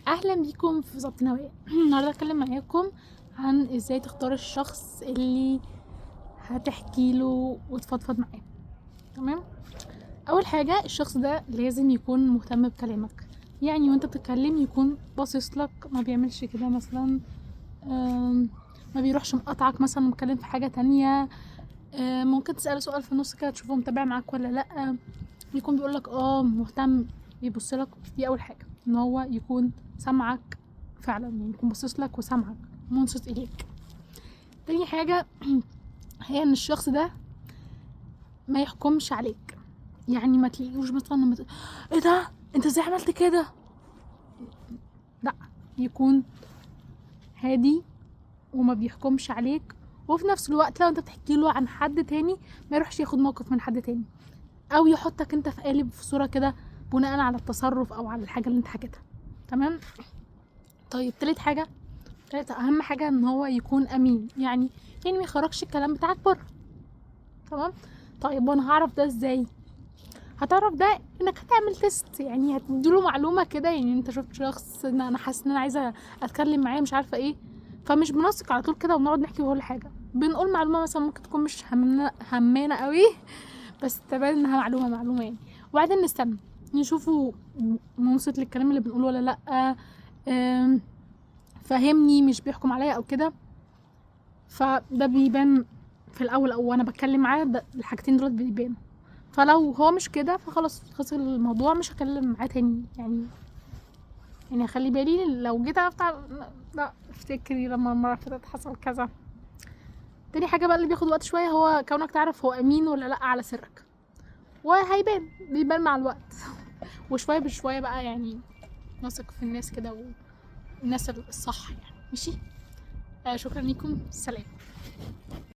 اهلا بيكم في ظبط نوايا. النهارده هتكلم معاكم عن ازاي تختار الشخص اللي هتحكي له وتفضفض معاه. تمام. اول حاجه الشخص ده لازم يكون مهتم بكلامك، يعني وانت بتتكلم يكون باصص لك، ما بيعملش كده مثلا ما بيروحش مقاطعك مثلا متكلم في حاجه تانية. ممكن تسأله سؤال في النص كده تشوفه متابع معاك ولا لا، يكون بيقولك مهتم، بيبصلك. دي اول حاجه، ان هو يكون سامعك فعلا، يعني يكون باصص لك وسامعك منصت اليك. تاني حاجه هي ان الشخص ده ما يحكمش عليك، يعني ما تلاقيهوش مثلا ايه ده انت ازاي عملت كده، لا، يكون هادي وما بيحكمش عليك. وفي نفس الوقت لو انت بتحكي له عن حد تاني ما يروحش ياخد موقف من حد تاني، او يحطك انت في قالب في صورة كده بناء على التصرف او على الحاجة اللي انت حكيتها. تمام. طيب تالت اهم حاجة ان هو يكون امين، يعني ما يخرجش الكلام بتاعك بره. تمام. طيب وانا هعرف ده ازاي؟ هتعرف ده انك هتعمل تيست، يعني هتديله معلومة كده، يعني انت شفت شخص ان انا حاسة ان انا عايزة اتكلم معاه مش عارفة ايه، فمش بنثق على طول كده ونقعد نحكي كل حاجة، بنقول معلومة مثلا ممكن تكون مش همانة قوي، بس تبان انها معلومة يعني. وبعدين نستنى نشوفه منصت للكلام اللي بنقوله ولا لا، فاهمني مش بيحكم عليا او كده. فده بيبان في الاول، او انا بتكلم معاه الحاجتين دول بيبانوا. فلو هو مش كده فخلاص خلص الموضوع، مش هكلم معاه تاني يعني اخلي بالي لو جيت افتح، لا افتكري لما المره اللي فاتت حصل كذا. تاني حاجه بقى اللي بياخد وقت شويه هو كونك تعرف هو امين ولا لا على سرك، بيبان مع الوقت. وشويه بشويه بقى يعني نثق في الناس كده، والناس الصح يعني. ماشي. شكرا لكم، سلام.